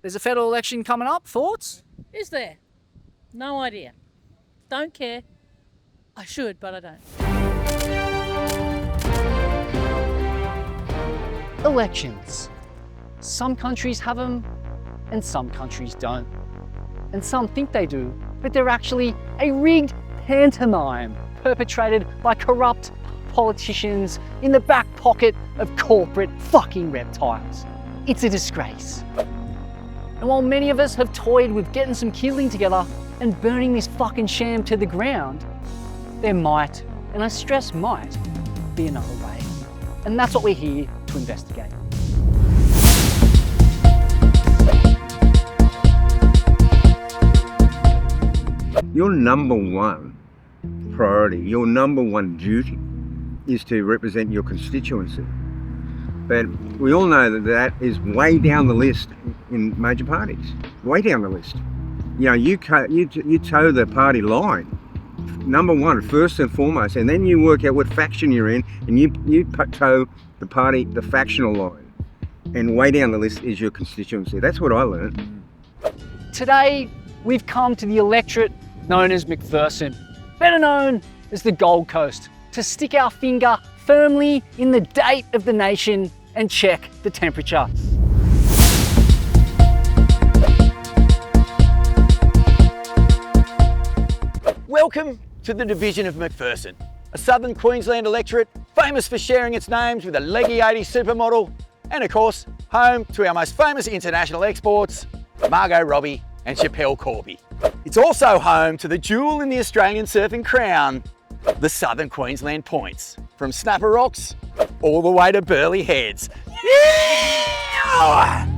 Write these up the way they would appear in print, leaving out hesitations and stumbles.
There's a federal election coming up. Thoughts? Is there? No idea. Don't care. I should, but I don't. Elections. Some countries have them and some countries don't. And some think they do, but they're actually a rigged pantomime perpetrated by corrupt politicians in the back pocket of corporate fucking reptiles. It's a disgrace. And while many of us have toyed with getting some kindling together and burning this fucking sham to the ground, there might, and I stress might, be another way. And that's what we're here to investigate. Your number one priority, your number one duty is to represent your constituency. But we all know that that is way down the list in major parties, way down the list. You know, you toe the party line, number one, first and foremost, and then you work out what faction you're in, and you toe the factional line. And way down the list is your constituency. That's what I learned. Today, we've come to the electorate known as McPherson, better known as the Gold Coast, to stick our finger firmly in the date of the nation and check the temperature. Welcome to the division of McPherson, a southern Queensland electorate famous for sharing its names with a leggy 80s supermodel, and of course, home to our most famous international exports, Margot Robbie and Chappelle Corby. It's also home to the jewel in the Australian surfing crown, the Southern Queensland Points, from Snapper Rocks all the way to Burleigh Heads. Yeah!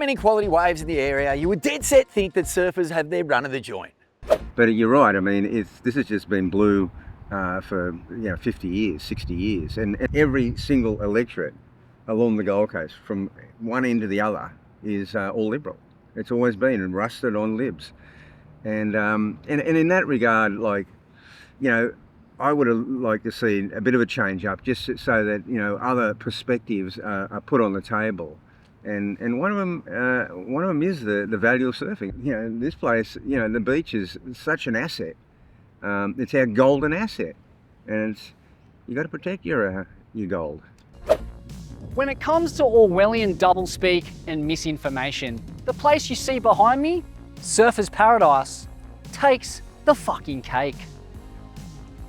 inequality waves in the area, you would dead set think that surfers have their run of the joint. But you're right. I mean, this has just been blue for 50 years, 60 years, and every single electorate along the Gold Coast, from one end to the other, is all Liberal. It's always been and rusted on Libs, and in that regard, like, I would have liked to see a bit of a change up, just so that other perspectives are put on the table. And one of them is the value of surfing. This place, the beach is such an asset. It's our golden asset, and you got to protect your gold. When it comes to Orwellian doublespeak and misinformation, the place you see behind me, Surfer's Paradise, takes the fucking cake.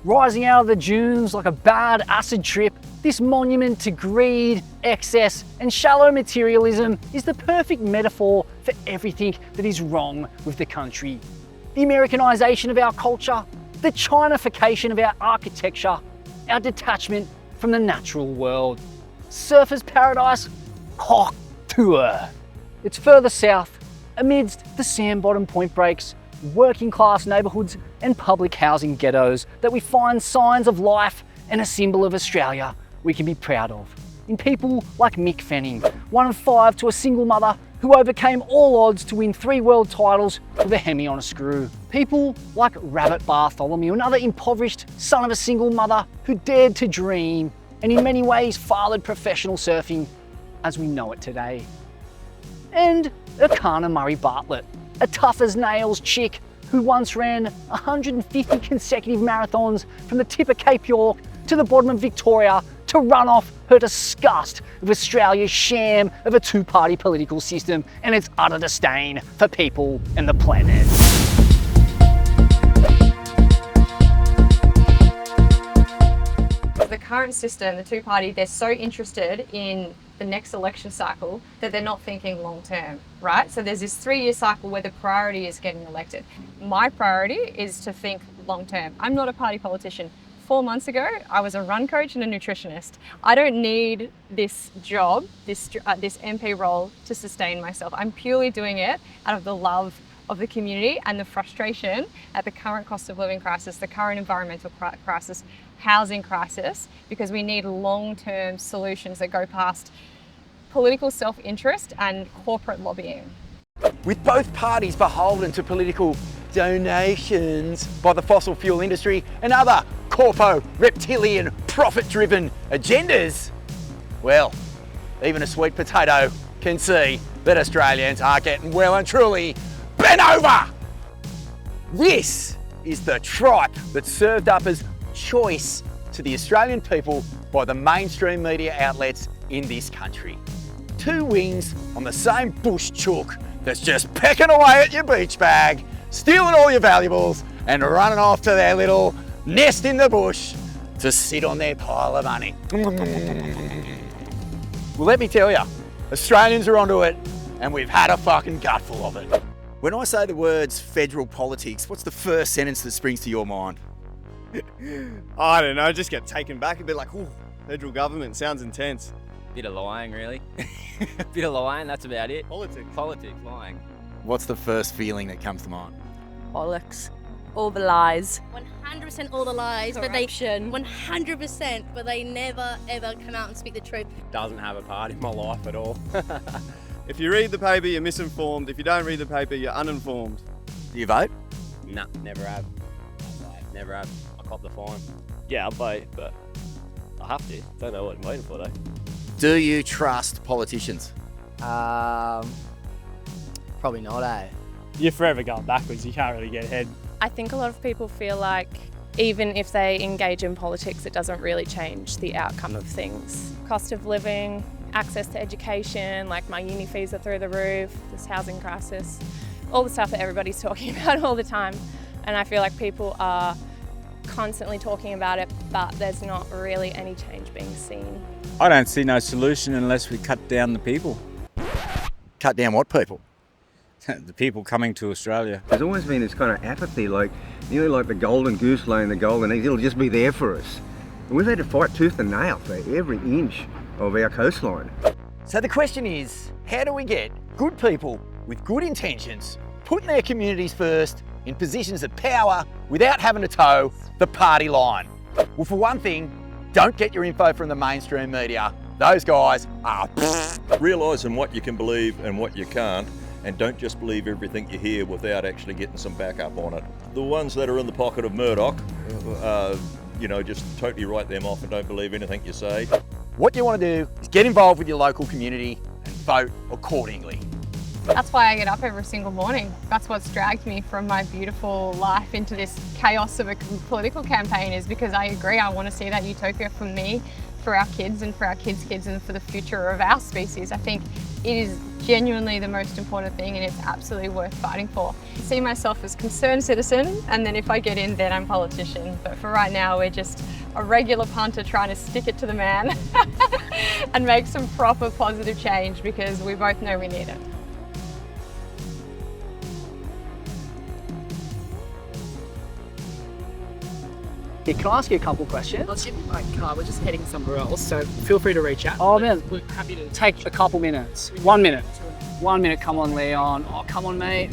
Rising out of the dunes like a bad acid trip, this monument to greed, excess, and shallow materialism is the perfect metaphor for everything that is wrong with the country. The Americanization of our culture, the Chinification of our architecture, our detachment from the natural world. Surfer's Paradise, hot tour. It's further south, amidst the sand-bottom point breaks, working class neighbourhoods and public housing ghettos, that we find signs of life and a symbol of Australia we can be proud of. In people like Mick Fanning, one of 5 to a single mother who overcame all odds to win 3 world titles with a Hemi on a screw. People like Rabbit Bartholomew, another impoverished son of a single mother who dared to dream and in many ways fathered professional surfing as we know it today. And Akana Murray Bartlett, a tough as nails chick who once ran 150 consecutive marathons from the tip of Cape York to the bottom of Victoria to run off her disgust of Australia's sham of a two-party political system and its utter disdain for people and the planet. The current system, the two-party, they're so interested in the next election cycle that they're not thinking long-term, right? So there's this 3-year cycle where the priority is getting elected. My priority is to think long-term. I'm not a party politician. 4 months ago, I was a run coach and a nutritionist. I don't need this job, this MP role to sustain myself. I'm purely doing it out of the love of the community and the frustration at the current cost of living crisis, the current environmental crisis, housing crisis, because we need long-term solutions that go past political self-interest and corporate lobbying. With both parties beholden to political donations by the fossil fuel industry and other corpo, reptilian, profit-driven agendas, well, even a sweet potato can see that Australians are getting well and truly bent over. This is the tripe that's served up as choice to the Australian people by the mainstream media outlets in this country. 2 wings on the same bush chook that's just pecking away at your beach bag, stealing all your valuables and running off to their little nest in the bush to sit on their pile of money. Well, let me tell you, Australians are onto it and we've had a fucking gutful of it. When I say the words federal politics, what's the first sentence that springs to your mind? I don't know, just get taken back a bit like, ooh, federal government sounds intense. Bit of lying, really. Bit of lying, that's about it. Politics, lying. What's the first feeling that comes to mind? Bollocks. All the lies. 100% all the lies, Corruption. but 100%, but they never ever come out and speak the truth. Doesn't have a part in my life at all. If you read the paper, you're misinformed. If you don't read the paper, you're uninformed. Do you vote? Nah, never have. Never have. I cop the fine. Yeah, I'll vote, but I have to. Don't know what I'm waiting for though. Do you trust politicians? Probably not, eh? You're forever going backwards. You can't really get ahead. I think a lot of people feel like even if they engage in politics, it doesn't really change the outcome of things. Cost of living, access to education, like my uni fees are through the roof, this housing crisis, all the stuff that everybody's talking about all the time. And I feel like people are constantly talking about it, but there's not really any change being seen. I don't see no solution unless we cut down the people. Cut down what people? The people coming to Australia. There's always been this kind of apathy, like nearly like the golden goose laying the golden eggs. It'll just be there for us. And we've had to fight tooth and nail for every inch of our coastline. So the question is, how do we get good people with good intentions, putting their communities first in positions of power without having to toe the party line. Well, for one thing, don't get your info from the mainstream media. Those guys are Realising what you can believe and what you can't, and don't just believe everything you hear without actually getting some backup on it. The ones that are in the pocket of Murdoch, just totally write them off and don't believe anything you say. What you want to do is get involved with your local community and vote accordingly. That's why I get up every single morning. That's what's dragged me from my beautiful life into this chaos of a political campaign, is because I agree, I want to see that utopia for me, for our kids and for our kids' kids and for the future of our species. I think it is genuinely the most important thing and it's absolutely worth fighting for. I see myself as concerned citizen, and then if I get in, then I'm politician. But for right now, we're just a regular punter trying to stick it to the man and make some proper positive change, because we both know we need it. Hey, can I ask you a couple questions? Let's get in my car. We're just heading somewhere else, so feel free to reach out. Oh man, We're happy to take a couple minutes. 1 minute. 1 minute, come on Leon. Oh, come on mate.